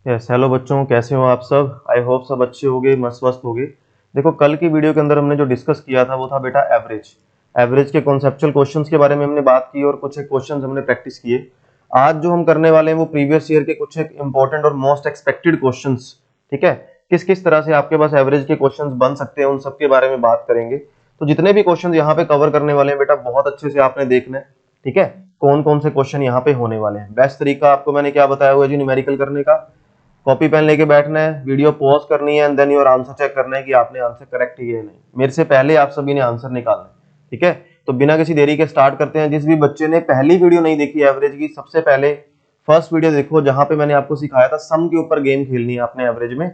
Yes hello बच्चों, कैसे हो आप सब। आई होप सब अच्छे होंगे, मस्त मस्त होंगे। देखो, कल की वीडियो के अंदर हमने जो डिस्कस किया था वो था बेटा एवरेज। एवरेज के कॉन्सेप्चुअल क्वेश्चंस के बारे में हमने बात की और कुछ एक क्वेश्चंस हमने प्रैक्टिस किए। आज जो हम करने वाले हैं वो प्रीवियस ईयर के कुछ एक इंपॉर्टेंट और मोस्ट एक्सपेक्टेड क्वेश्चंस, ठीक है, किस किस तरह से आपके पास एवरेज के क्वेश्चंस बन सकते हैं उन सब के बारे में बात करेंगे। तो जितने भी क्वेश्चन यहाँ पे कवर करने वाले हैं बेटा, बहुत अच्छे से आपने देखना है, ठीक है। कौन कौन से क्वेश्चन यहाँ पे होने वाले हैं। बेस्ट तरीका आपको मैंने क्या बताया हुआ है जी न्यूमेरिकल करने का। कॉपी पेन लेके बैठना है, वीडियो पॉज करनी है and then your answer check करना है कि आपने आंसर करेक्ट है या नहीं। मेरे से पहले आप सभी ने आंसर निकालना है, ठीक है। तो बिना किसी देरी के स्टार्ट करते हैं। जिस भी बच्चे ने पहली वीडियो नहीं देखी एवरेज की, सबसे पहले फर्स्ट वीडियो देखो जहां पे मैंने आपको सिखाया था सम के ऊपर गेम खेलनी है आपने एवरेज में।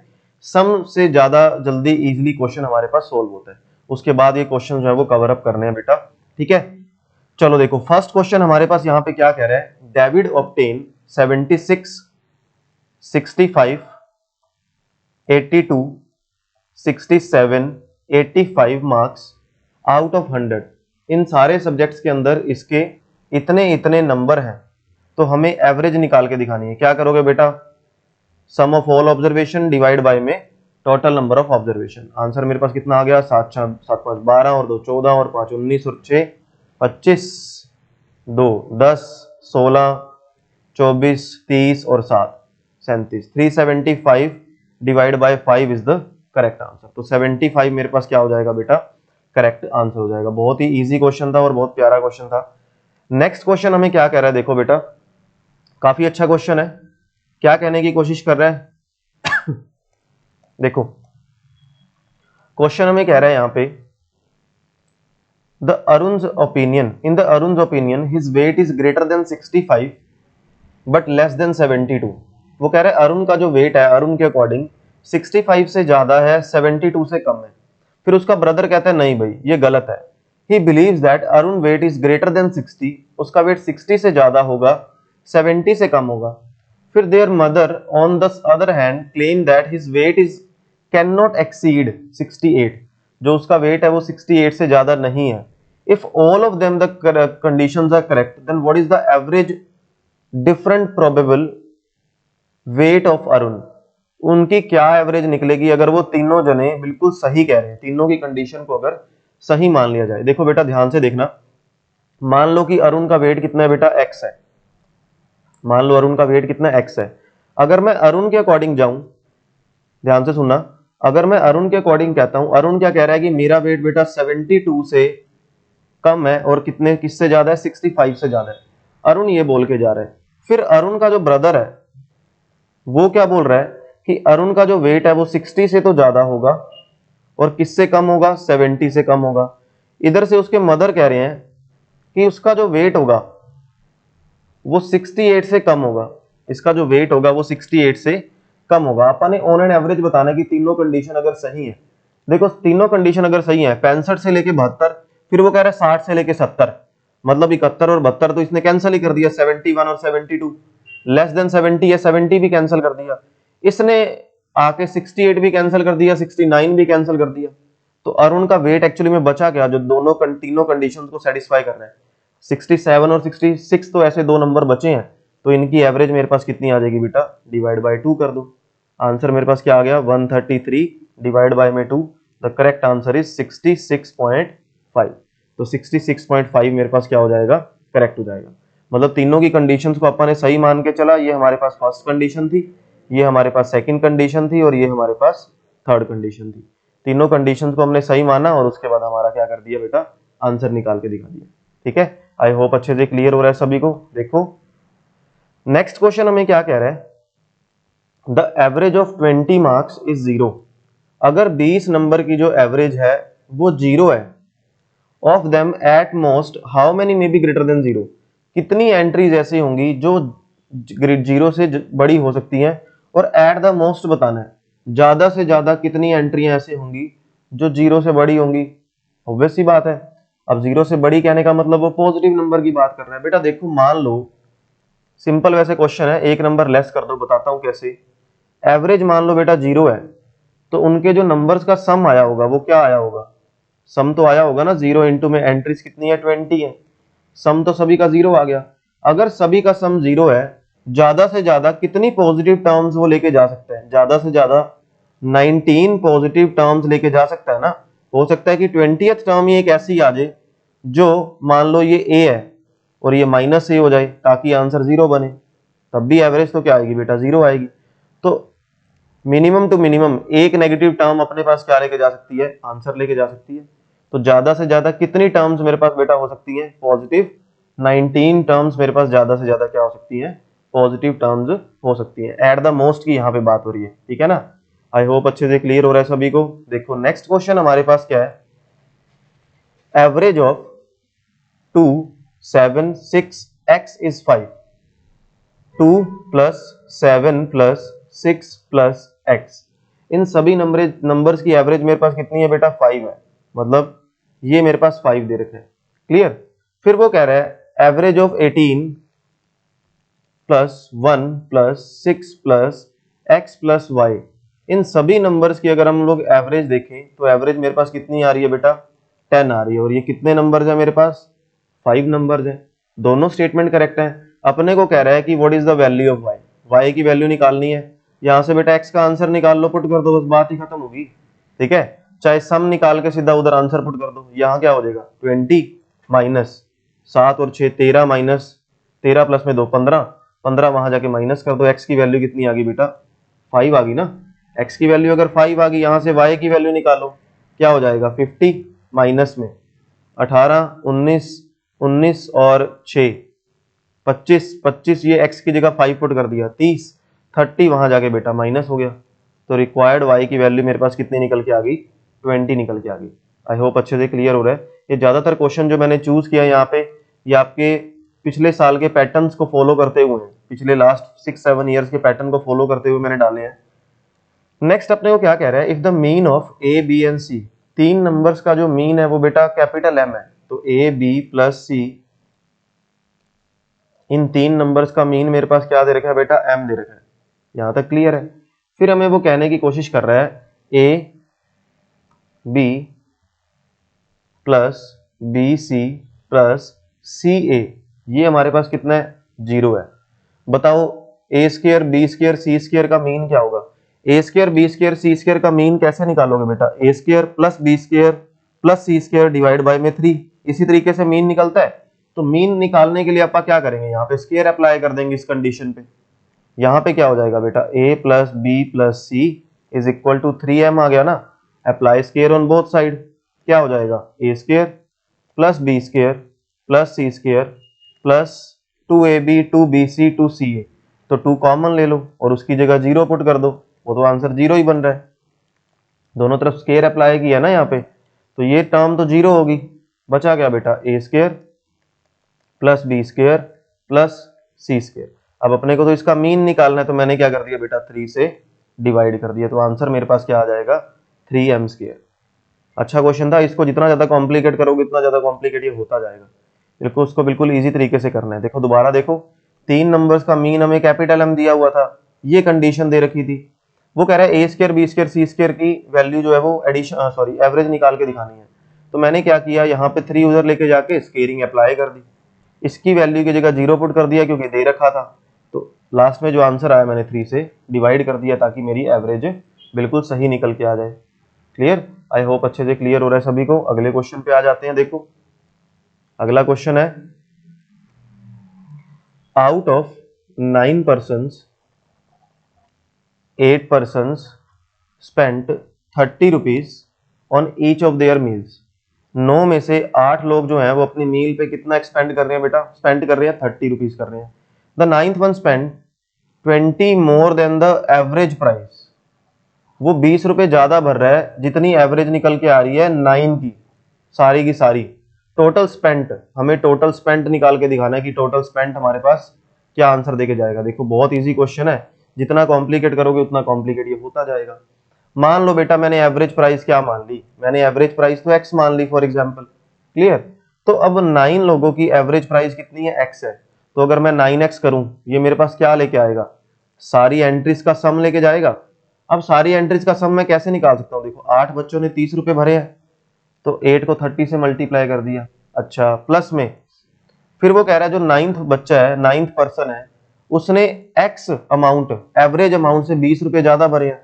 सम से ज्यादा जल्दी इजिली क्वेश्चन हमारे पास सोल्व होता है। उसके बाद ये क्वेश्चन जो है वो कवर अप करने हैं बेटा, ठीक है। चलो देखो, फर्स्ट क्वेश्चन हमारे पास यहाँ पे क्या कह रहा है। David obtain 76, 65, 82, 67, 85 marks out of 100। इन सारे सब्जेक्ट्स के अंदर इसके इतने इतने नंबर हैं, तो हमें एवरेज निकाल के दिखानी है। क्या करोगे बेटा, sum of all observation divide by में total number of observation. Answer मेरे पास कितना आ गया, 7 7 5 12 और 2 14 और 5 19 और 6 25, 2 10 16 24 30 और 7 37। 375 divide by 5 is the correct answer. तो 75 मेरे पास क्या हो जाएगा बेटा, करेक्ट आंसर हो जाएगा। बहुत ही इजी क्वेश्चन था और बहुत प्यारा क्वेश्चन था। नेक्स्ट क्वेश्चन हमें क्या कह रहा है, देखो बेटा, काफी अच्छा क्वेश्चन है। क्या कहने की कोशिश कर रहा है देखो, क्वेश्चन हमें कह रहा है यहाँ पे, the अरुण's opinion, in the Arun's opinion his weight is greater than 65 but less than 72। वो कह रहा है अरुण का जो वेट है, अरुण के अकॉर्डिंग 65 से ज्यादा है, 72 से कम है। फिर उसका ब्रदर कहता है नहीं भाई ये गलत है। He believes that Arun weight is greater than 60, उसका वेट 60 से ज्यादा होगा, 70 से कम होगा। फिर there mother on the other hand claim that his weight is can not exceed 68, जो उसका वेट है वो 68 से ज्यादा नहीं है। If all of them the conditions are correct then what is the average different probable weight of Arun. उनकी क्या एवरेज निकलेगी अगर वो तीनों जने बिल्कुल सही कह रहे हैं, तीनों की कंडीशन को अगर सही मान लिया जाए। देखो बेटा ध्यान से देखना, मान लो कि अरुण का वेट कितना है बेटा, एक्स है। मान लो अरुण का वेट कितना एक्स है। अगर मैं अरुण के अकॉर्डिंग जाऊं, ध्यान से सुनना, अगर मैं अरुण के अकॉर्डिंग कहता हूं, अरुण क्या कह रहा है कि मेरा वेट बेटा 72 से कम है और कितने किससे ज्यादा है, 65 से ज्यादा है। अरुण ये बोल के जा रहा है। फिर अरुण का जो ब्रदर है वो क्या बोल रहा है कि अरुण का जो वेट है वो 60 से तो ज्यादा होगा और किससे कम होगा, 70 से कम होगा। इधर से उसके मदर कह रहे हैं कि उसका जो वेट होगा वो 68 से कम होगा, इसका जो वेट होगा वो 68 से कम होगा। अपन ने ऑन एंड एवरेज बताना है कि तीनों कंडीशन अगर सही है। देखो तीनों कंडीशन अगर सही है, 65 से लेके 72, फिर वो कह रहा है 60 से लेके 70, मतलब 71 और 72 तो इसने कैंसिल ही कर दिया, 71 और 72। लेस देन 70 है, 70 भी कैंसिल कर दिया इसने, आके 68 भी कैंसिल कर दिया, 69 भी कैंसिल कर दिया। तो अरुण का वेट एक्चुअली में बचा क्या, जो दोनों तीनों कंडीशंस को सेटिस्फाई कर रहा है, 67 और 66, तो ऐसे दो नंबर बचे हैं। तो इनकी एवरेज मेरे पास कितनी आ जाएगी बेटा, डिवाइड बाय 2 कर दो। आंसर मेरे पास क्या आ गया, 133 डिवाइड बाय में 2। The correct answer is 66.5। तो 66.5 मेरे पास क्या हो जाएगा, करेक्ट हो जाएगा। मतलब तीनों की कंडीशंस को अपन ने सही मान के चला। ये हमारे पास फर्स्ट कंडीशन थी, ये हमारे पास सेकंड कंडीशन थी और ये हमारे पास थर्ड कंडीशन थी। तीनों कंडीशंस को हमने सही माना और उसके बाद हमारा क्या कर दिया बेटा, आंसर निकाल के दिखा दिया। ठीक है, आई होप अच्छे से क्लियर हो रहा है सभी को। देखो नेक्स्ट क्वेश्चन हमें क्या कह रहा है, the average of 20 marks is 0। अगर 20 नंबर की जो एवरेज है वो 0 है, of them at most how many may be greater than 0। कितनी एंट्रीज ऐसी होंगी जो 0 से बड़ी हो सकती हैं, और एट द मोस्ट बताना है, ज्यादा से ज्यादा कितनी एंट्रियां ऐसी होंगी जो 0 से बड़ी होंगी। ऑब्वियस सी बात है, अब 0 से बड़ी कहने का मतलब वो पॉजिटिव नंबर की बात कर रहा है। बेटा देखो मान लो, सिंपल वैसे क्वेश्चन है, एक नंबर लेस कर दो, बताता हूं कैसे। एवरेज मान लो बेटा 0 है, तो उनके जो नंबर्स का सम आया होगा वो क्या आया होगा, सम तो आया होगा ना। 0 इंटू में एंट्रीज कितनी है, 20 है, सम तो सभी का 0 आ गया। अगर सभी का सम 0 है, ज्यादा से ज्यादा कितनी पॉजिटिव टर्म्स वो लेके जा सकता है, ज्यादा से ज्यादा 19 पॉजिटिव टर्म्स लेके जा सकता है ना। हो सकता है कि 20th टर्म ही एक ऐसी आ जाए जो मान लो ये ए है और ये माइनस ए हो जाए ताकि आंसर जीरो बने, तब भी एवरेज तो क्या आएगी बेटा, जीरो आएगी। तो मिनिमम टू मिनिमम एक नेगेटिव टर्म अपने पास क्या लेके जा सकती है, आंसर लेके जा सकती है। तो ज्यादा से ज्यादा कितनी टर्म्स मेरे पास बेटा हो सकती है, पॉजिटिव 19 टर्म्स मेरे पास ज्यादा से ज्यादा क्या हो सकती है, पॉजिटिव टर्म्स हो सकती है। एट द मोस्ट की यहाँ पे बात हो रही है, ठीक है ना। आई होप अच्छे से क्लियर हो रहा है सभी को। देखो नेक्स्ट क्वेश्चन हमारे पास क्या है, average of 2 7 6 x is 5। 2 plus 7 plus 6 plus x, इन सभी नंबर्स की एवरेज मेरे पास कितनी है बेटा, 5 है। मतलब ये मेरे पास 5 दे रखे हैं, क्लियर। फिर वो कह रहा है average of 18 plus 1 plus 6 plus x plus y, इन सभी नंबर्स की अगर हम लोग एवरेज देखें तो एवरेज मेरे पास कितनी आ रही है बेटा, 10 आ रही है। और ये कितने नंबर्स है मेरे पास, 5 नंबर्स है। दोनों स्टेटमेंट करेक्ट है। अपने को कह रहा है कि what is the value of y, y की वैल्यू निकालनी है। यहां से बेटा x का आंसर निकाल लो, पुट कर दो, बस बात ही खत्म होगी, ठीक है। चाहे सम निकाल के सीधा उधर आंसर पुट कर दो। यहाँ क्या हो जाएगा 20 माइनस 7 और 6 13 माइनस 13 प्लस में 2 15, 15 वहां जाके माइनस कर दो। x की वैल्यू कितनी आ गई बेटा, 5 आ गई ना। x की वैल्यू अगर 5 आ गई, यहां से y की वैल्यू निकालो, क्या हो जाएगा 50 माइनस में 18 19 19 और 6 25 25, ये x की जगह 5 पुट कर दिया 30 30, वहां जाके बेटा माइनस हो गया। तो रिक्वायर्ड y की वैल्यू मेरे पास कितनी निकल के आ गई, 20 निकल के आ गई। आई होप अच्छे से क्लियर हो रहा है। ये ज्यादातर क्वेश्चन जो मैंने चूज किया यहाँ पे, ये आपके पिछले साल के पैटर्न्स को फॉलो करते हुए हैं, पिछले लास्ट 6-7 ईयर्स के पैटर्न को फॉलो करते हुए मैंने डाले हैं। नेक्स्ट अपने को क्या कह रहा है, if the mean of A B and C, तीन नंबर्स का जो मीन है वो बेटा कैपिटल एम है। तो ए बी प्लस सी, इन तीन नंबर्स का मीन मेरे पास क्या दे रखा है बेटा, एम दे रखा है। यहां तक क्लियर है। फिर हमें वो कहने की कोशिश कर रहा है A B plus B C plus C A, ये हमारे पास कितना है, 0 है। बताओ A square B square C square का मीन क्या होगा। A square B square C square का मीन कैसे निकालोगे बेटा, A square plus B square plus C square divide by में 3, इसी तरीके से मीन निकलता है। तो मीन निकालने के लिए आप क्या करेंगे, यहाँ पे स्क्वायर अप्लाई कर देंगे इस कंडीशन पे। यहाँ पे क्या हो जाएगा बेटा, a plus B plus C is equal to 3m आ गया ना। Apply square on both side, क्या हो जाएगा a square plus B square plus C square plus 2ab 2bc 2ca, तो 2 कॉमन ले लो और उसकी जगह 0 पुट कर दो, वो तो आंसर 0 ही बन रहा है। दोनों तरफ स्क्वायर अप्लाई किया ना यहाँ पे, तो ये टर्म तो 0 होगी। बचा क्या बेटा, a square plus B square plus C square. अब अपने को तो इसका मीन निकालना है, तो मैंने क्या कर दिया बेटा, 3 से डिवाइड कर दिया, तो आंसर मेरे पास क्या आ जाएगा, 3m स्क्वायर। अच्छा क्वेश्चन था, इसको जितना ज्यादा कॉम्प्लिकेट करोगे उतना ज्यादा कॉम्प्लिकेट ये होता जाएगा। बिल्कुल उसको बिल्कुल इजी तरीके से करना है। देखो दोबारा देखो, तीन नंबर्स का मीन हमें कैपिटल एम दिया हुआ था, ये कंडीशन दे रखी थी। वो कह रहा है ए स्क्वायर बी स्क्वायर सी स्क्वायर की वैल्यू जो है वो एडिशन सॉरी एवरेज निकाल के दिखानी है। तो मैंने क्या किया, यहाँ पे 3 उधर लेके जाके स्केयरिंग अप्लाई कर दी, इसकी वैल्यू की जगह 0 पुट कर दिया क्योंकि दे रखा था। तो लास्ट में जो आंसर आया मैंने 3 से डिवाइड कर दिया ताकि मेरी एवरेज बिल्कुल सही निकल के आ जाए। क्लियर, आई होप अच्छे से क्लियर हो रहा है सभी को। अगले क्वेश्चन पे आ जाते हैं। देखो अगला क्वेश्चन है, out of 9 persons 8 persons spent 30 rupees on each of their meals. 9 में से 8 लोग जो हैं वो अपनी मील पे कितना एक्सपेंड कर रहे हैं बेटा, स्पेंड कर रहे हैं 30 रुपीज कर रहे हैं। The 9th one spend 20 more than the average price, वो 20 रुपए ज्यादा भर रहा है जितनी एवरेज निकल के आ रही है 9 की सारी। टोटल स्पेंट, हमें टोटल स्पेंट निकाल के दिखाना है कि टोटल स्पेंट हमारे पास क्या आंसर देके जाएगा। देखो बहुत इजी क्वेश्चन है, जितना कॉम्प्लिकेट करोगे उतना कॉम्प्लिकेट ये होता जाएगा। मान लो बेटा मैंने एवरेज प्राइस क्या मान ली, मैंने एवरेज प्राइस तो x मान ली फॉर एग्जांपल। क्लियर, तो अब 9 लोगों की एवरेज प्राइस कितनी है, x है। तो अगर मैं 9x करूं, ये मेरे पास क्या लेके आएगा, सारी एंट्रीज का सम लेके जाएगा। अब सारी एंट्रीज का सम मैं कैसे निकाल सकता हूं, देखो 8 बच्चों ने 30 रुपए भरे हैं, तो 8 को 30 से मल्टीप्लाई कर दिया। अच्छा प्लस में फिर वो कह रहा है जो 9th बच्चा है, 9th पर्सन है, उसने एक्स अमाउंट, एवरेज अमाउंट से 20 रुपए ज्यादा भरे हैं,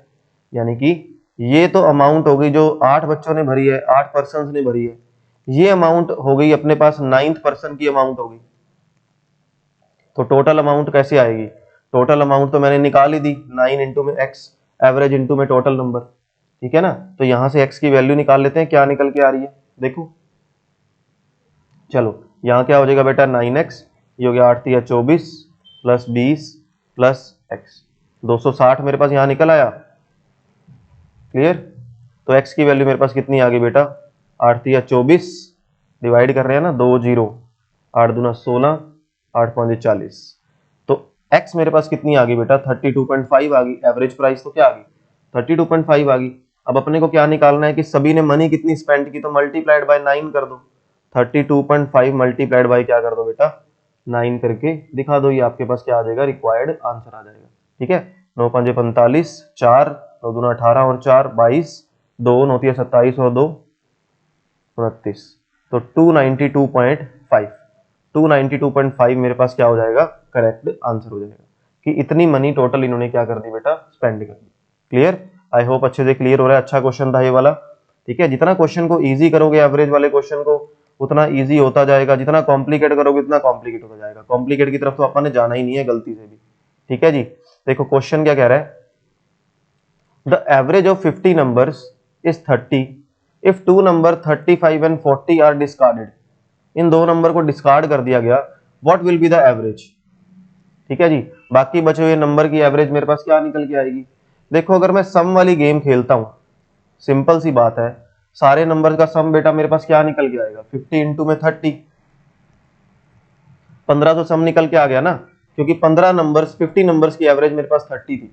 यानी कि ये तो अमाउंट हो गई जो 8 बच्चों ने भरी है, 8 पर्सन ने भरी है, ये अमाउंट हो गई अपने पास 9th पर्सन की अमाउंट हो गई। तो टोटल अमाउंट कैसे आएगी? टोटल अमाउंट तो मैंने निकाल ही दी, 9 इंटू में एक्स, एवरेज इंटू में टोटल नंबर, ठीक है ना। तो यहां से एक्स की वैल्यू निकाल लेते हैं, क्या निकल के आ रही है देखो। चलो यहाँ क्या हो जाएगा बेटा, 9x, ये हो गया 8 या 24 प्लस 20 प्लस एक्स, 260 मेरे पास यहाँ निकल आया। क्लियर? तो x की वैल्यू मेरे पास कितनी आ गई बेटा, 8 या 24, डिवाइड कर रहे हैं ना, 2 0, 8 दूना 16, 8 5 40, तो x मेरे पास कितनी आ गई बेटा, 32.5 आ गई। एवरेज प्राइस तो क्या आ गई, 32.5 आ गई। अब अपने को क्या निकालना है कि सभी ने मनी कितनी स्पेंड की, तो मल्टीप्लाइड बाय 9 कर दो। 32.5 मल्टीप्लाइड बाय क्या कर दो बेटा, 9 करके दिखा दो, ये आपके पास क्या आ जाएगा, रिक्वायर्ड आंसर आ जाएगा। ठीक है, 9 5 45, 4 9 दूना 18 और 4 22, 2 9 27 और 2 29, तो 292.5, 292.5 मेरे पास क्या हो जाएगा, करेक्ट आंसर हो जाएगा कि इतनी मनी टोटल इन्होंने क्या कर दी बेटा, स्पेंड कर दी। क्लियर? आई होप अच्छे से क्लियर हो रहा है। अच्छा क्वेश्चन था ये वाला। ठीक है, जितना क्वेश्चन को इजी करोगे एवरेज वाले क्वेश्चन को, उतना इजी होता जाएगा, जितना कॉम्प्लिकेट करोगे उतना कॉम्प्लिकेट होता जाएगा। कॉम्प्लिकेट की तरफ तो अपन ने जाना ही नहीं है गलती से भी। ठीक है जी, देखो क्वेश्चन क्या कह रहा है, the average of 50 numbers is 30 if two number 35 and 40 are discarded. इन दो नंबर को डिस्कार्ड कर दिया गया, what will be the average. ठीक है जी, बाकी बचे हुए नंबर की एवरेज मेरे पास क्या निकल के आएगी। देखो अगर मैं सम वाली गेम खेलता हूं, सिंपल सी बात है, सारे नंबर का सम बेटा मेरे पास क्या निकल के आएगा, 50 इंटू में 30, 15 तो सम निकल के आ गया ना, क्योंकि 15 नंबर्स, 50 नंबर्स की एवरेज मेरे पास 30 थी।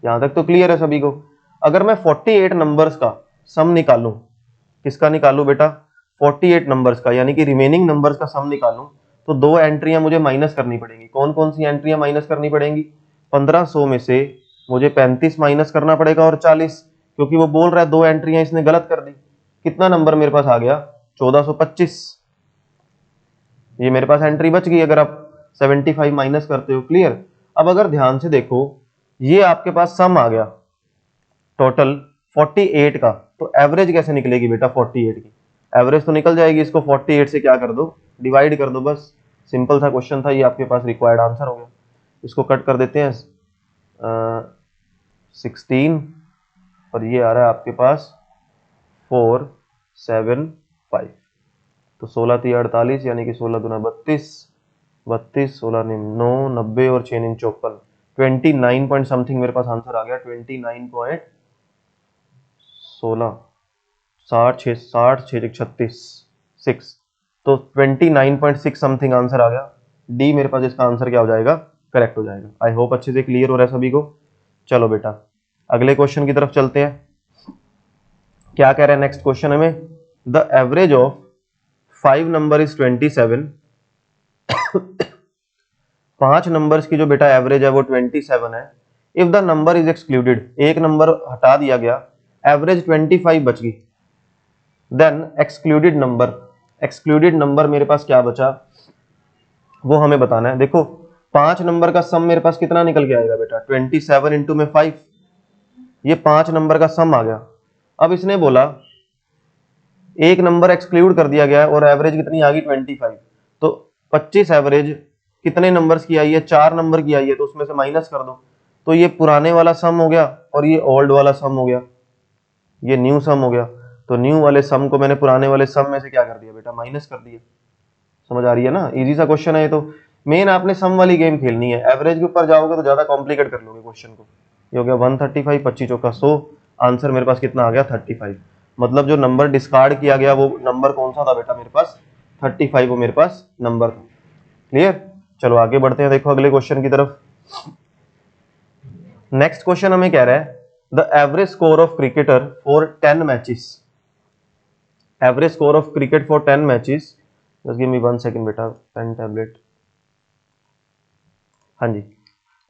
यहां तक तो क्लियर है सभी को। अगर मैं 48 नंबर्स का सम निकालूं, किसका निकालूं बेटा, 48 नंबर्स का, यानी कि रिमेनिंग नंबर्स का सम निकालूं, तो दो एंट्रियां मुझे माइनस करनी पड़ेंगी। कौन कौन सी एंट्रियां माइनस करनी पड़ेंगी, 1500 में से मुझे 35 माइनस करना पड़ेगा और 40, क्योंकि वो बोल रहा है दो एंट्रियां इसने गलत कर दी। कितना नंबर मेरे पास आ गया, 1425। ये मेरे पास एंट्री बच गई अगर आप 75 माइनस करते हो। क्लियर? अब अगर ध्यान से देखो, ये आपके पास सम आ गया टोटल 48 का, तो एवरेज कैसे निकलेगी बेटा 48 की, एवरेज तो निकल जाएगी, इसको 48 से क्या कर दो, डिवाइड कर दो बस। सिंपल सा क्वेश्चन था, ये आपके पास रिक्वायर्ड आंसर हो गया। इसको कट कर देते हैं, 16, और ये आ रहा है आपके पास 475, तो 16 3 48, यानी कि 16 दूना 32, 32 16 9 90 और 6 9 54, 29 पॉइंट समथिंग मेरे पास आंसर आ गया, 29.16, 60 6 36 तो 29.6 समथिंग आंसर आ गया। डी मेरे पास इसका आंसर क्या हो जाएगा, करेक्ट हो जाएगा। आई होप अच्छे से क्लियर हो रहा है सभी को। चलो बेटा अगले क्वेश्चन की तरफ चलते हैं। क्या कह रहा है नेक्स्ट क्वेश्चन हमें, the average of 5 number is 27। 5 numbers की जो बेटा एवरेज है वो 27 है। If the number is excluded, एक नंबर हटा दिया गया, एवरेज 25 बच गई, then excluded number, excluded number मेरे पास क्या बचा वो हमें बताना है। देखो 5 नंबर का सम मेरे पास कितना निकल के आएगा बेटा, 27 इंटू में 5, ये 5 नंबर का सम आ गया। अब इसने बोला एक नंबर एक्सक्लूड कर दिया गया और एवरेज कितनी आ गई 25, तो 25 एवरेज कितने नंबर्स की आई है, 4 नंबर की आई है, तो उसमें से माइनस कर दो, तो ये पुराने वाला सम हो गया और ये ओल्ड वाला सम हो गया, ये न्यू सम हो गया। तो न्यू वाले सम को मैंने पुराने वाले सम में से क्या कर दिया बेटा, माइनस कर दिया। समझ आ रही है ना, इजी सा क्वेश्चन है ये तो। मेन आपने सम वाली गेम खेलनी है, एवरेज के ऊपर जाओगे तो ज्यादा कॉम्प्लिकेट कर लोगे क्वेश्चन को। ये हो गया 135, 25 चौका 100, आंसर मेरे पास कितना आ गया 35। मतलब जो नंबर डिस्कार्ड किया गया वो नंबर कौन सा था बेटा मेरे पास, 35 वो मेरे पास नंबर था। क्लियर? चलो आगे बढ़ते हैं, देखो अगले क्वेश्चन की तरफ। नेक्स्ट क्वेश्चन हमें कह रहा है the average score of cricketer for 10 matches, average score of cricket for 10 matches, just give me 1 second बेटा, पेन टैबलेट, हाँ जी।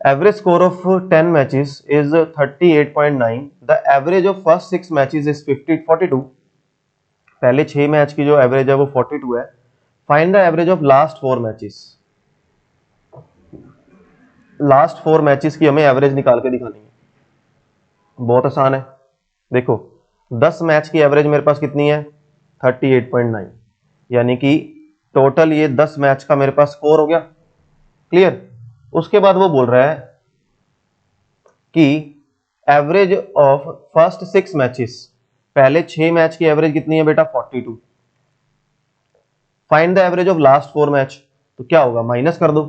Average score of 10 matches is 38.9, the average of first 6 matches is 42। पहले 6 match की जो average है वो 42 है। Find the average of last 4 matches. Last 4 matches की हमें एवरेज निकाल के दिखानी है। बहुत आसान है। देखो 10 मैच की एवरेज मेरे पास कितनी है 38.9, यानी कि टोटल ये 10 मैच का मेरे पास स्कोर हो गया। क्लियर। उसके बाद वो बोल रहा है कि एवरेज ऑफ फर्स्ट 6 मैचेस, पहले 6 मैच की एवरेज कितनी है बेटा 42। Find the average of last 4 match, तो क्या होगा माइनस कर दो।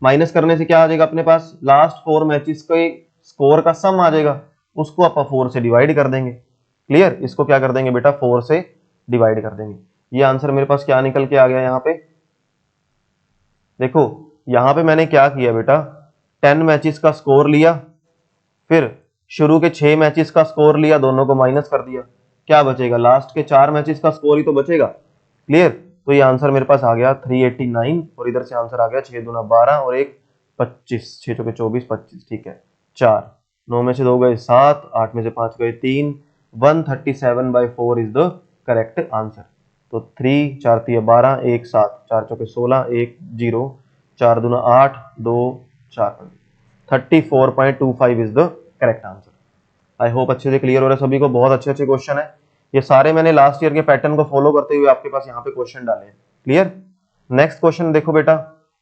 माइनस करने से क्या आ जाएगा अपने पास, लास्ट 4 मैचेस के स्कोर का सम आ जाएगा, उसको आप 4 से डिवाइड कर देंगे। क्लियर। इसको क्या कर देंगे बेटा 4 से डिवाइड कर देंगे। ये आंसर मेरे पास क्या निकल के आ गया यहाँ पे। देखो यहां पे मैंने क्या किया बेटा, 10 मैचेस का स्कोर लिया, फिर शुरू के 6 मैचेस का स्कोर लिया, दोनों को माइनस कर दिया, क्या बचेगा, लास्ट के 4 मैचेस का स्कोर ही तो बचेगा। क्लियर। तो ये आंसर मेरे पास आ गया 389, और इधर से आंसर आ गया 6 दूना 12 और 1 25, 6 चौके 24 25। ठीक है, 4, 9 में से 2 गए 7, 8 में से 5 गए 3, 137/4 इज द करेक्ट आंसर। तो 3 4 3 12 1 7, 4 चौके 16 1 0, 4 दूना 8 2 4 34.25 is the correct answer. I hope अच्छे से क्लियर हो रहा है सभी को। बहुत अच्छे अच्छे क्वेश्चन है ये सारे, मैंने लास्ट ईयर के पैटर्न को फॉलो करते हुए आपके पास यहाँ पे क्वेश्चन डाले हैं। क्लियर। नेक्स्ट क्वेश्चन देखो बेटा,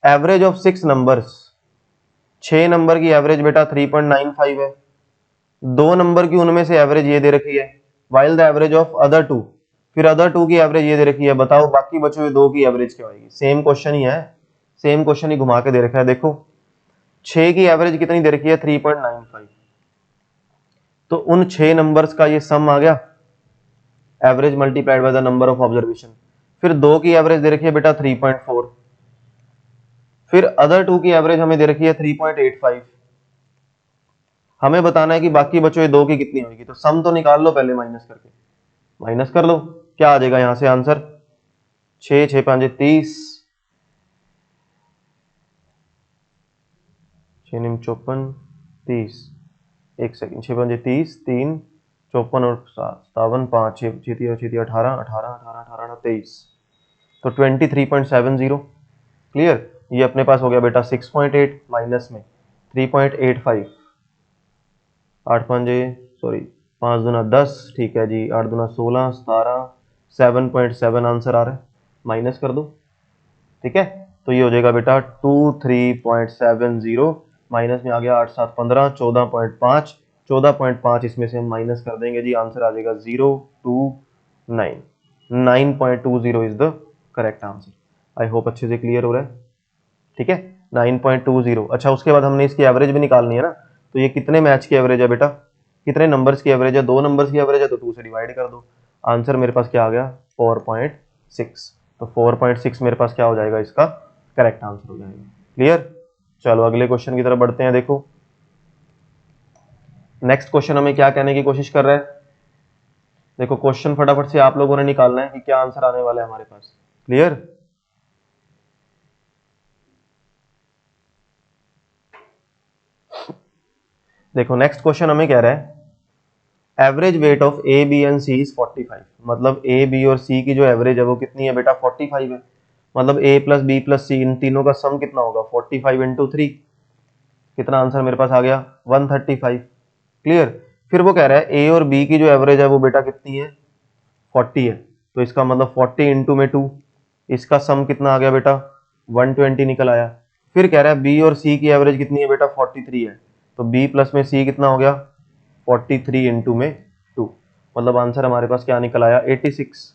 एवरेज ऑफ 6 नंबर्स, 6 नंबर की एवरेज बेटा 3.95 है, 2 नंबर की उनमें से एवरेज ये दे रखी है, while the average of other 2, फिर अदर 2 की एवरेज ये दे रखी है, बताओ बाकी बचे हुए 2 की एवरेज क्या होगी। सेम क्वेश्चन ही है, सेम क्वेश्चन ही घुमा के दे रखा है। देखो 6 की एवरेज कितनी दे रखी है 3.95, तो उन 6 नंबर्स का ये सम आ गया, average multiplied by the number of observation. फिर 2 की एवरेज दे रखी है बेटा 3.4, फिर अदर 2 की एवरेज हमें दे रखी है 3.85, हमें बताना है कि बाकी बचे हुए 2 की कितनी होगी। तो सम तो निकाल लो पहले माइनस करके, माइनस कर लो, क्या आ जाएगा यहां से आंसर, 6 6 5 30, 6 निम 54 30, एक सेकंड, 6 5 30, 3 54 और 57 5 6 6 18 18 18 18 23, तो 23.70। क्लियर। ये अपने पास हो गया बेटा 6.8 माइनस में 3.85, 8 5 सॉरी 5 दूना 10, ठीक है जी, 8 दूना 16 17, 7.7 आंसर आ रहा है, माइनस कर दो। ठीक है, तो ये हो जाएगा बेटा 23.70, माइनस में आ गया 8 7 15, 14.5, 14.5 इसमें से हम माइनस कर देंगे जी, आंसर आ जाएगा 029, 9.20 is the correct answer. I hope अच्छे से क्लियर हो रहा है। ठीक है, 9.20। अच्छा, उसके बाद हमने इसकी एवरेज भी निकालनी है ना, तो ये कितने मैच की एवरेज है बेटा, कितने नंबर्स की एवरेज है, 2 नंबर्स की एवरेज है, तो 2 से डिवाइड कर दो। आंसर मेरे पास क्या आ गया 4.6, तो 4.6 मेरे पास क्या हो जाएगा, इसका करेक्ट आंसर हो जाएगा। क्लियर। चलो अगले क्वेश्चन की तरफ बढ़ते हैं। देखो नेक्स्ट क्वेश्चन हमें क्या कहने की कोशिश कर रहा है, देखो क्वेश्चन फटाफट से आप लोगों ने निकालना है कि क्या आंसर आने वाला है हमारे पास। क्लियर। देखो नेक्स्ट क्वेश्चन हमें कह रहा है average weight of A B and C is 45, मतलब ए बी और सी की जो एवरेज है वो कितनी है बेटा 45 है, मतलब ए प्लस बी प्लस सी इन तीनों का सम कितना होगा 45 इंटू 3, कितना आंसर मेरे पास आ गया 135। क्लियर। फिर वो कह रहा है ए और बी की जो एवरेज है वो बेटा कितनी है 40 है, तो इसका मतलब 40 इंटू में 2, इसका सम कितना आ गया बेटा 120 निकल आया। फिर कह रहा है बी और सी की एवरेज कितनी है बेटा 43 है, तो बी प्लस में सी कितना हो गया 43 इंटू में 2, मतलब आंसर हमारे पास क्या निकल आया 86।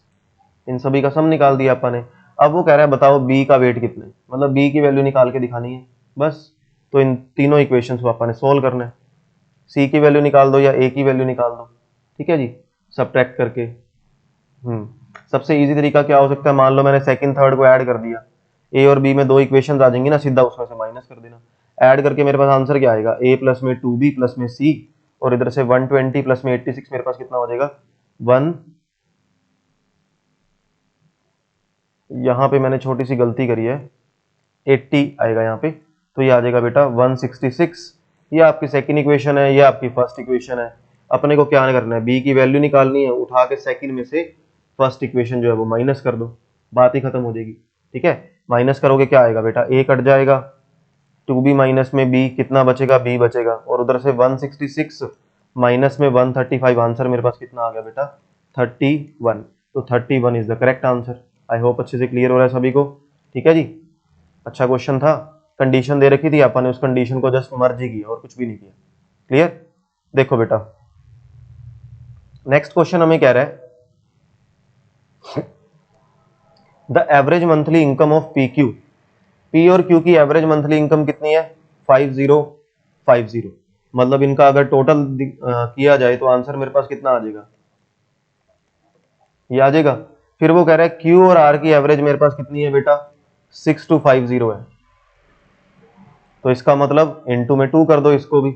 इन सभी का सम निकाल दिया अपन ने। अब वो कह रहा है बताओ बी का वेट कितना है, मतलब बी की वैल्यू निकाल के दिखानी है बस। तो इन तीनों इक्वेशंस को अपन ने सोल्व करना है, सी की वैल्यू निकाल दो या ए की वैल्यू निकाल दो। ठीक है जी, सब्ट्रैक्ट करके। सबसे इजी तरीका क्या हो सकता है, मान लो मैंने सेकंड थर्ड को ऐड कर दिया, ए और बी में 2 इक्वेशन आ जाएंगी ना, सीधा उसमें से माइनस कर देना, ऐड करके मेरे पास आंसर क्या आएगा ए प्लस में 2b प्लस में सी, और इधर से 120 प्लस में 86 मेरे पास कितना हो जाएगा 1, यहाँ पे मैंने छोटी सी गलती करी है 80 आएगा यहाँ पे, तो ये आ जाएगा बेटा 166। ये आपकी सेकंड इक्वेशन है, ये आपकी फर्स्ट इक्वेशन है। अपने को क्या करना है, बी की वैल्यू निकालनी है, उठा के सेकंड में से फर्स्ट इक्वेशन जो है वो माइनस कर दो, बात ही खत्म हो जाएगी। ठीक है, माइनस करोगे क्या आएगा बेटा, ए कट जाएगा, 2b माइनस में b कितना बचेगा, b बचेगा, और उधर से 166 माइनस में 135, आंसर मेरे पास कितना आ गया बेटा 31। तो 31 is the correct answer. I hope अच्छे से क्लियर हो रहा है सभी को। ठीक है जी, अच्छा क्वेश्चन था, कंडीशन दे रखी थी, अपन ने उस कंडीशन को जस्ट मर्ज ही किया और कुछ भी नहीं किया। क्लियर। देखो बेटा नेक्स्ट क्वेश्चन हमें कह रहा है the average monthly income of P Q. P और क्यू की एवरेज मंथली इनकम कितनी है 5050, मतलब इनका अगर टोटल किया जाए तो आंसर मेरे पास कितना आ जाएगा, ये आ जाएगा। फिर वो कह रहा है क्यू और आर की एवरेज मेरे पास कितनी है बेटा 6250 है, तो इसका मतलब इनटू में 2 कर दो इसको भी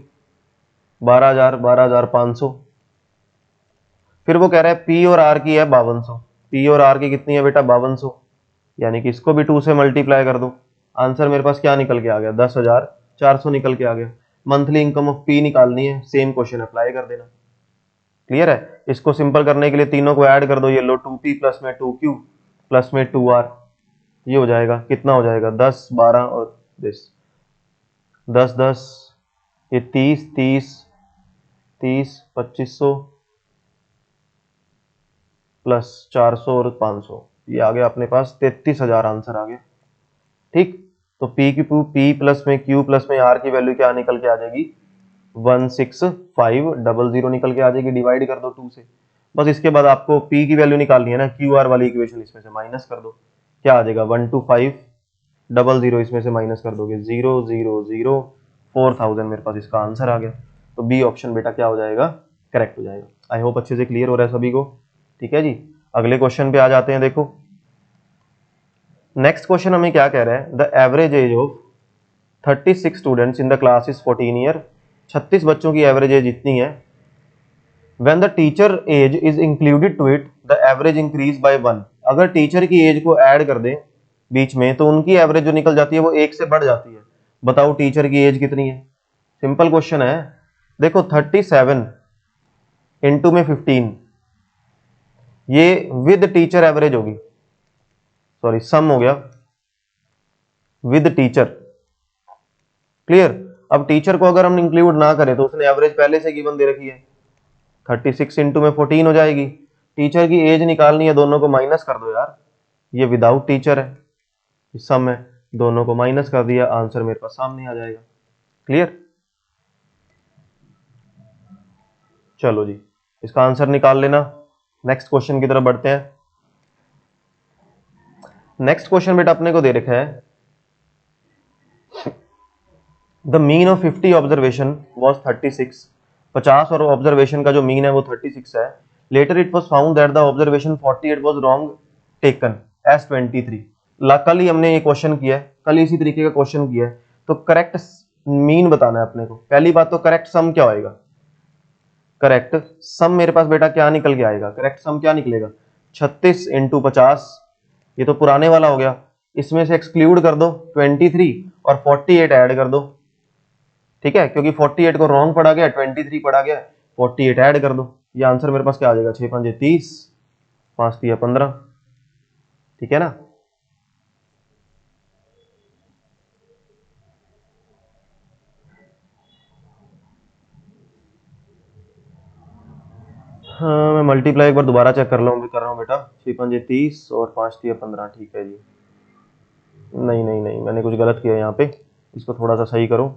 12,500। फिर वो कह रहा है पी और आर की है 5200, पी और आर की कितनी है बेटा 5200, यानी कि इसको भी 2 से मल्टीप्लाई कर दो। आंसर मेरे पास क्या निकल के आ गया 10,400 निकल के आ गया। मंथली इनकम ऑफ पी निकालनी है, सेम क्वेश्चन अप्लाई कर देना। क्लियर है। इसको सिंपल करने के लिए तीनों को ऐड कर दो, ये लो 2p प्लस में 2q प्लस में 2r, ये हो जाएगा कितना हो जाएगा 10 12 और 10 10, ये 30 30 30 2500 प्लस 400 और 500, ये आ गया अपने पास 33,000 आंसर आ गया। ठीक, तो पी प्लस में क्यू प्लस में आर की वैल्यू क्या निकल के आ जाएगी 16500 निकल के आ जाएगी। डिवाइड कर दो 2 से, बस इसके बाद आपको पी की वैल्यू निकालनी है ना, क्यू आर वाली इक्वेशन इसमें से माइनस कर दो, क्या आ जाएगा 12500, इसमें से माइनस कर दोगे 000 4000, मेरे पास इसका आंसर आ गया। तो बी ऑप्शन बेटा क्या हो जाएगा करेक्ट हो जाएगा। आई होप अच्छे से क्लियर हो रहा है सभी को। ठीक है जी, अगले क्वेश्चन पे आ जाते हैं। देखो नेक्स्ट क्वेश्चन हमें क्या कह रहा है the average age of 36 students in the class is 14 year. 36 बच्चों की एवरेज एज इतनी है। When the teacher age is included to it the average increase by 1। अगर टीचर की एज को ऐड कर दें बीच में तो उनकी एवरेज जो निकल जाती है वो 1 से बढ़ जाती है। बताओ टीचर की एज कितनी है। सिंपल क्वेश्चन है। देखो 37 इंटू में 15, ये विद टीचर एवरेज होगी, सॉरी सम हो गया विद टीचर। क्लियर। अब टीचर को अगर हम इंक्लूड ना करें तो उसने एवरेज पहले से गिवन दे रखी है, 36 इंटू में 14 हो जाएगी। टीचर की एज निकालनी है, दोनों को माइनस कर दो यार, ये विदाउट टीचर है, सम है, दोनों को माइनस कर दिया, आंसर मेरे पास सामने आ जाएगा। क्लियर। चलो जी, इसका आंसर निकाल लेना। नेक्स्ट क्वेश्चन की तरफ बढ़ते हैं। नेक्स्ट क्वेश्चन बेटा अपने को दे रखा है the mean of 50 observation was 36। 50 और ऑब्जर्वेशन का जो मीन है वो 36 है। Later it was found that the observation 48 was wrong taken as 23। कल ही हमने ये क्वेश्चन किया है, कल इसी तरीके का क्वेश्चन किया है। तो करेक्ट मीन बताना है अपने को। पहली बात तो करेक्ट सम क्या होएगा, करेक्ट सम मेरे पास बेटा क्या निकल के आएगा, करेक्ट सम क्या निकलेगा 36 इंटू 50, ये तो पुराने वाला हो गया, इसमें से एक्सक्लूड कर दो 23 और 48 ऐड कर दो। ठीक है, क्योंकि 48 को रॉन्ग पढ़ा गया, 23 पढ़ा गया, 48 ऐड कर दो, ये आंसर मेरे पास क्या आ जाएगा 6 5 30, 5 3 15। ठीक है ना। हाँ मैं मल्टीप्लाई एक बार दोबारा चेक कर रहा हूँ बेटा, 6 5 30 और 5 3 15। ठीक है जी, नहीं नहीं नहीं मैंने कुछ गलत किया यहाँ पे, इसको थोड़ा सा सही करो।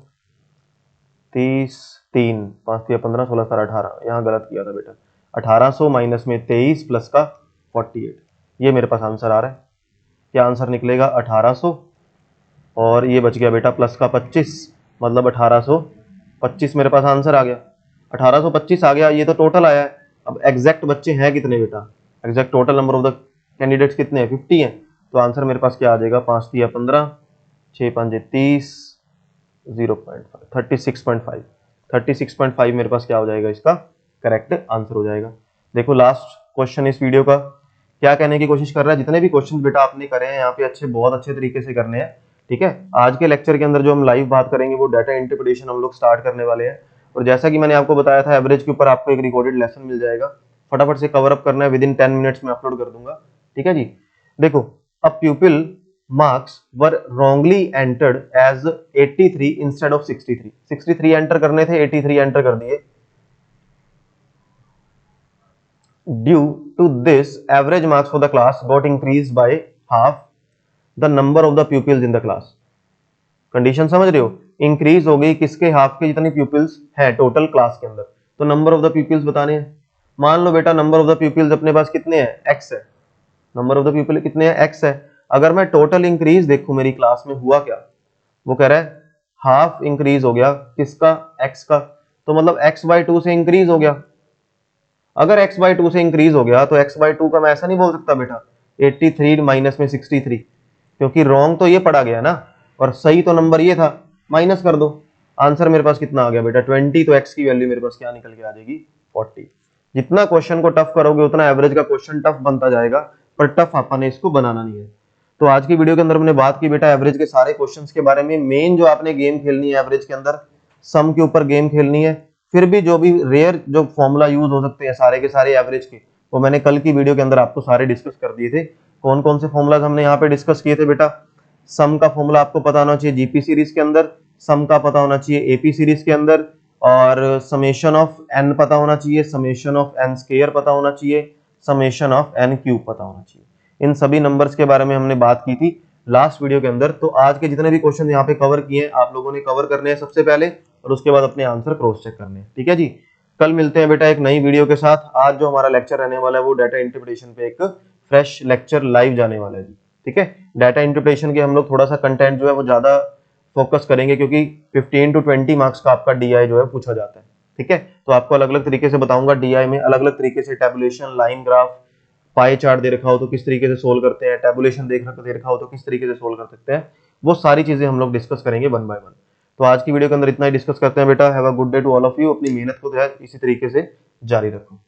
30 3 5 3 15 16 17 18, यहाँ गलत किया था बेटा। 1800 माइनस में 23 प्लस का 48, ये मेरे पास आंसर आ रहा है। क्या आंसर निकलेगा 1800, और ये बच गया बेटा प्लस का 25, मतलब 1825 मेरे पास आंसर आ गया। 1825 आ गया, ये तो टोटल आया है। अब एग्जैक्ट बच्चे हैं कितने बेटा, exact total number of the candidates कितने हैं 50 हैं। तो आंसर मेरे पास क्या आ जाएगा 5 3 15, 6 5 30, 0.5 36.5, 36.5 मेरे पास क्या हो जाएगा इसका करेक्ट आंसर हो जाएगा। देखो लास्ट क्वेश्चन इस वीडियो का क्या कहने की कोशिश कर रहा है, जितने भी क्वेश्चन बेटा आपने करे हैं यहाँ पे अच्छे बहुत अच्छे तरीके से करने हैं। ठीक है, आज के लेक्चर के अंदर जो हम लाइव बात करेंगे वो डाटा इंटरप्रिटेशन हम लोग स्टार्ट करने वाले हैं। और जैसा कि मैंने आपको बताया था एवरेज के ऊपर आपको एक रिकॉर्डेड लेसन मिल जाएगा, फटाफट से कवर अप करना है, विद इन 10 मिनट्स में अपलोड कर दूंगा। ठीक है जी। देखो अब pupil marks were wrongly entered as 83 instead of 63। 63 enter करने थे, 83 एंटर कर दिए। Due to this average marks for the class got increase by half the number of the pupils in the class. Condition समझ रहे हो, increase हो गई किसके, हाफ के जितने प्यूपिल्स हैं टोटल क्लास के अंदर। तो नंबर ऑफ द प्यूपिल्स बताने हैं। मान लो बेटा नंबर ऑफ द प्यूपिल्स अपने पास कितने हैं, एक्स है। नंबर ऑफ द पीपल कितने हैं, एक्स है। अगर मैं टोटल इंक्रीज देखूं मेरी क्लास में हुआ क्या, वो कह रहा है हाफ इंक्रीज हो गया किसका, एक्स का। तो मतलब एक्स बाई 2 से इंक्रीज हो गया। अगर एक्स बाई 2 से इंक्रीज हो गया तो एक्स बाई 2 का मैं ऐसा नहीं बोल सकता बेटा 83 माइनस में 63, क्योंकि रॉन्ग तो ये पड़ा गया ना, और सही तो नंबर ये था, माइनस कर दो। आंसर मेरे पास कितना आ गया बेटा 20। तो एक्स की वैल्यू मेरे पास क्या निकल के आ जाएगी 40। जितना क्वेश्चन को टफ करोगे उतना एवरेज का क्वेश्चन टफ बनता जाएगा, पर टफ आपने इसको बनाना नहीं है। तो आज की वीडियो के अंदर हमने बात की बेटा एवरेज के सारे क्वेश्चंस के बारे में। मेन जो आपने गेम खेलनी है एवरेज के अंदर, सम के ऊपर गेम खेलनी है। फिर भी जो भी रेयर जो फॉर्मूला यूज हो सकते हैं सारे के सारे एवरेज के, वो मैंने कल की वीडियो के अंदर आपको सारे डिस्कस कर दिए थे। कौन कौन से फॉर्मूलाज हमने यहाँ पे डिस्कस किए थे बेटा, सम का फॉर्मूला आपको पता होना चाहिए जीपी सीरीज के अंदर, सम का पता होना चाहिए एपी सीरीज के अंदर, और समेशन ऑफ एन पता होना चाहिए, समेशन ऑफ एन स्क्वायर पता होना चाहिए, समेशन ऑफ एन क्यूब पता होना चाहिए। इन सभी नंबर्स के बारे में हमने बात की थी लास्ट वीडियो के अंदर। तो आज के जितने भी क्वेश्चन यहाँ पे कवर किए हैं आप लोगों ने कवर करने हैं सबसे पहले, और उसके बाद अपने आंसर क्रॉस चेक करने हैं। ठीक है जी, कल मिलते हैं बेटा एक नई वीडियो के साथ। आज जो हमारा लेक्चर रहने वाला है वो डाटा इंटरप्रिटेशन पे एक फ्रेश लेक्चर लाइव जाने वाला है जी। ठीक है, डाटा इंटरप्रिटेशन के हम लोग थोड़ा सा कंटेंट जो है वो ज्यादा फोकस करेंगे, क्योंकि 15 to 20 मार्क्स का आपका डीआई जो है पूछा जाता है। ठीक है, तो आपको अलग अलग तरीके से बताऊंगा डीआई में, अलग अलग तरीके से tabulation, line graph, pie chart दे रखा हो तो किस तरीके से सोल्व करते हैं, टेबुलेशन दे रखा हो तो किस तरीके से सोल्व कर सकते हैं, वो सारी चीजें हम लोग डिस्कस करेंगे वन बाय वन। तो आज की वीडियो के अंदर इतना ही डिस्कस करते हैं बेटा। Have a good day to all of you. अपनी मेहनत को जो है इसी तरीके से जारी रखो।